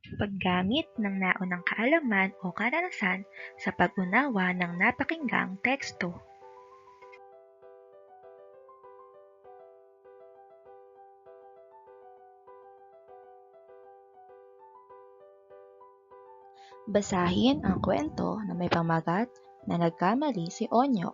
Paggamit ng naunang kaalaman o karanasan sa pag-unawa ng napakinggang teksto. Basahin ang kwento na may pamagat na nagkamali si Onyok.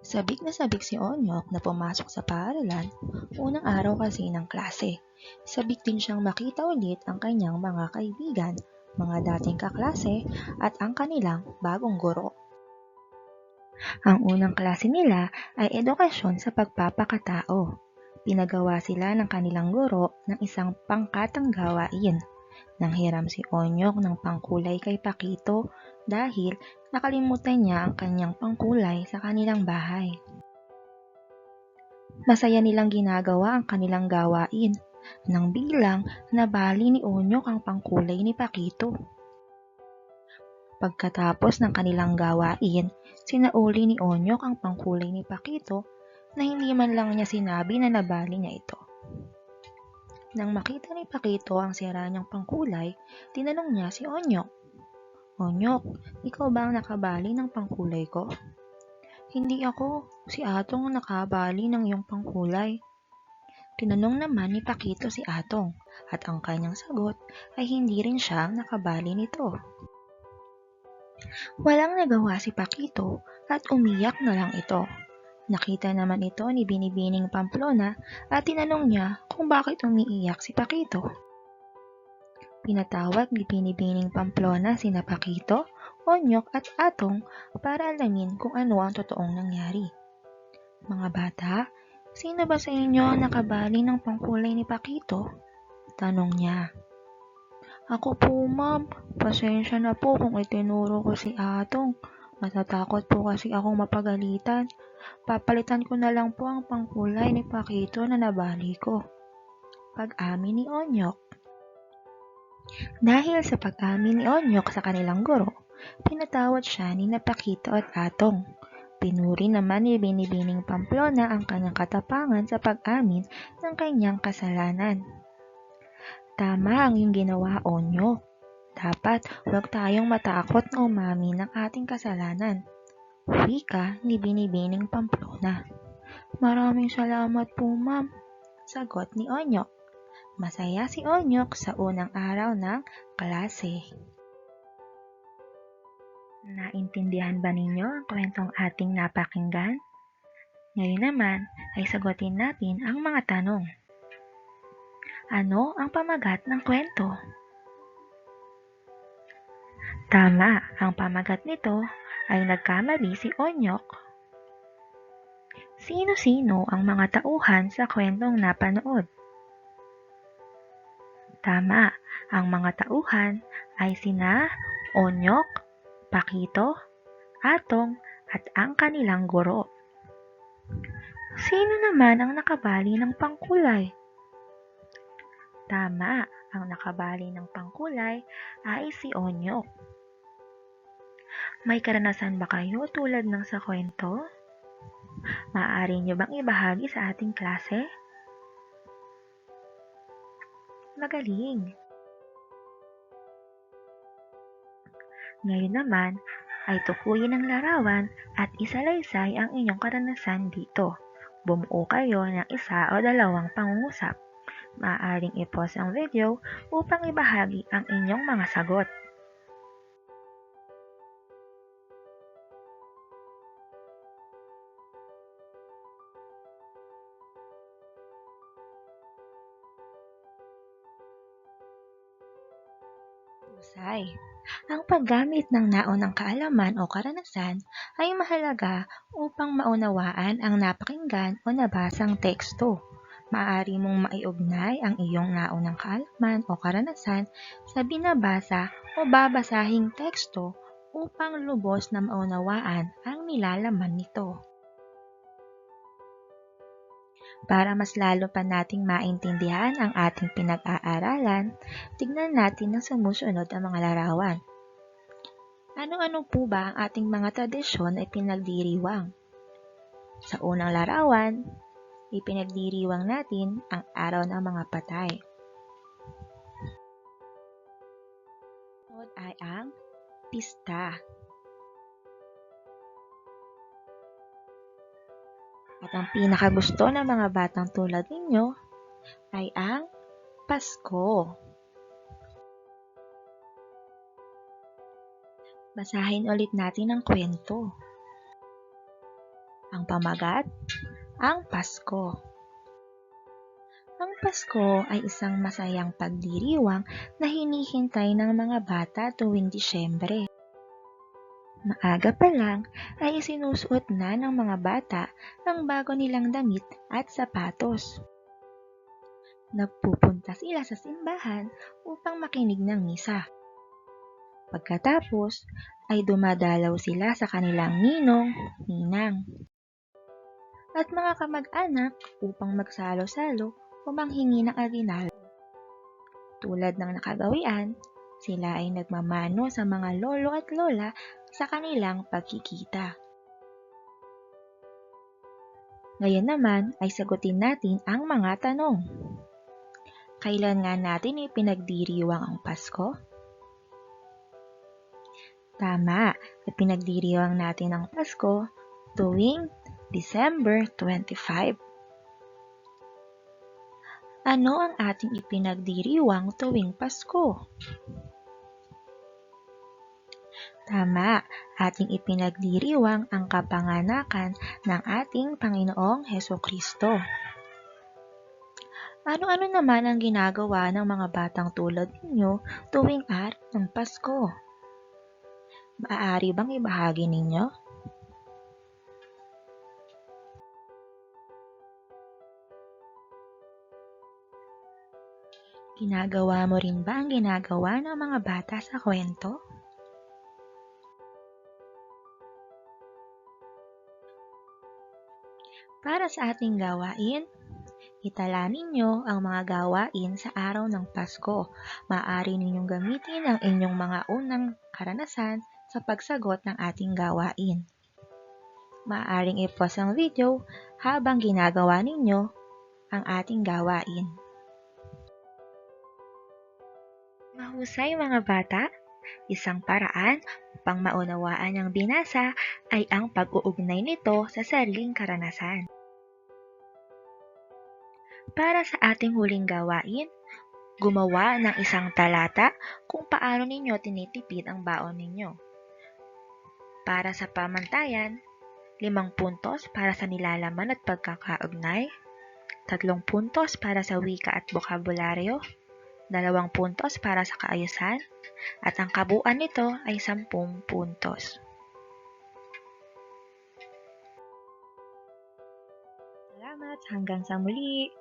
Sabik na sabik si Onyok na pumasok sa paaralan, unang araw kasi ng klase. Sabik din siyang makita ulit ang kanyang mga kaibigan, mga dating kaklase at ang kanilang bagong guro. Ang unang klase nila ay edukasyon sa pagpapakatao. Pinagawa sila ng kanilang guro ng isang pangkatang gawain. Nanghiram si Onyok ng pangkulay kay Pakito dahil nakalimutan niya ang kanyang pangkulay sa kanilang bahay. Masaya nilang ginagawa ang kanilang gawain nang biglang nabali ni Onyok ang pangkulay ni Pakito. Pagkatapos ng kanilang gawain, sinauli ni Onyok ang pangkulay ni Pakito na hindi man lang niya sinabi na nabali niya ito. Nang makita ni Pakito ang sira niyang pangkulay, tinanong niya si Onyok, "Onyok, ikaw ba ang nakabali ng pangkulay ko?" "Hindi ako, si Atong ang nakabali ng iyong pangkulay." Tinanong naman ni Pakito si Atong at ang kanyang sagot ay hindi rin siya ang nakabali nito. Walang nagawa si Pakito at umiyak na lang ito. Nakita naman ito ni Binibining Pamplona at tinanong niya kung bakit umiiyak si Pakito. Pinatawag ni Binibining Pamplona sina Pakito, Onyok at Atong para alamin kung ano ang totoong nangyari. "Mga bata, sino ba sa inyo ang nakabali ng pangkulay ni Pakito?" tanong niya. "Ako po, ma'am. Pasensya na po kung itinuro ko si Atong. Natatakot po kasi akong mapagalitan. Papalitan ko na lang po ang pangkulay ni Pakito na nabali ko." Pag-amin ni Onyok. Dahil sa pag-amin ni Onyok sa kanilang guro, pinatawad siya ni Pakito at Atong. Pinuri naman ni Binibining Pamplona ang kanyang katapangan sa pag-amin ng kanyang kasalanan. "Tama ang iyong ginawa, Onyok. Dapat huwag tayong matakot na umamin ng ating kasalanan," wika ni Binibining Pamplona. "Maraming salamat po, ma'am," sagot ni Onyok. Masaya si Onyok sa unang araw ng klase. Naintindihan ba ninyo ang kwentong ating napakinggan? Ngayon naman ay sagutin natin ang mga tanong. Ano ang pamagat ng kwento? Tama, ang pamagat nito ay nagkamali si Onyok. Sino-sino ang mga tauhan sa kwentong napanood? Tama, ang mga tauhan ay sina Onyok, Pakito, Atong at ang kanilang guro. Sino naman ang nakabali ng pangkulay? Tama, ang nakabali ng pangkulay ay si Onyok. May karanasan ba kayo tulad ng sa kwento? Maaari niyo bang ibahagi sa ating klase? Magaling! Ngayon naman ay tukuyin ang larawan at isalaysay ang inyong karanasan dito. Bumuo kayo ng isa o dalawang pangungusap. Maaaring i-pause ang video upang ibahagi ang inyong mga sagot. Husay. Ang paggamit ng naunang kaalaman o karanasan ay mahalaga upang maunawaan ang napakinggan o nabasang teksto. Maaari mong maiugnay ang iyong naunang kaalaman o karanasan sa binabasa o babasahing teksto upang lubos na maunawaan ang nilalaman nito. Para mas lalo pa nating maintindihan ang ating pinag-aaralan, tignan natin ang sumusunod ang mga larawan. Ano-ano po ba ang ating mga tradisyon ay pinagdiriwang? Sa unang larawan, ipinagdiriwang natin ang araw ng mga patay. ay ang pista. At ang pinakagusto ng mga batang tulad ninyo ay ang Pasko. Basahin ulit natin ang kwento. Ang pamagat, ang Pasko. Ang Pasko ay isang masayang pagdiriwang na hinihintay ng mga bata tuwing Disyembre. Maaga pa lang ay isinusuot na ng mga bata ang bago nilang damit at sapatos. Nagpupunta sila sa simbahan upang makinig ng misa. Pagkatapos ay dumadalaw sila sa kanilang ninong, ninang, at mga kamag-anak upang magsalo-salo o manghingi ng aginaldo. Tulad ng nakagawian, sila ay nagmamano sa mga lolo at lola sa kanilang pagkikita. Ngayon naman ay sagutin natin ang mga tanong. Kailan nga natin ipinagdiriwang ang Pasko? Tama, ipinagdiriwang natin ang Pasko tuwing December 25. Ano ang ating ipinagdiriwang tuwing Pasko? Tama, ating ipinagdiriwang ang kapanganakan ng ating Panginoong Hesukristo. Ano-ano naman ang ginagawa ng mga batang tulad ninyo tuwing araw ng Pasko? Maaari bang ibahagi ninyo? Ginagawa mo rin ba ang ginagawa ng mga bata sa kwento? Para sa ating gawain, itala ninyo ang mga gawain sa araw ng Pasko. Maaari ninyong gamitin ang inyong mga unang karanasan sa pagsagot ng ating gawain. Maaaring i-pause ang video habang ginagawa ninyo ang ating gawain. Mahusay mga bata! Isang paraan upang maunawaan ang binasa ay ang pag-uugnay nito sa sariling karanasan. Para sa ating huling gawain, gumawa ng isang talata kung paano ninyo tinitipid ang baon ninyo. Para sa pamantayan, 5 puntos para sa nilalaman at pagkakaugnay, 3 puntos para sa wika at bokabularyo, 2 puntos para sa kaayusan, at ang kabuuan nito ay 10 puntos. Salamat! Hanggang sa muli!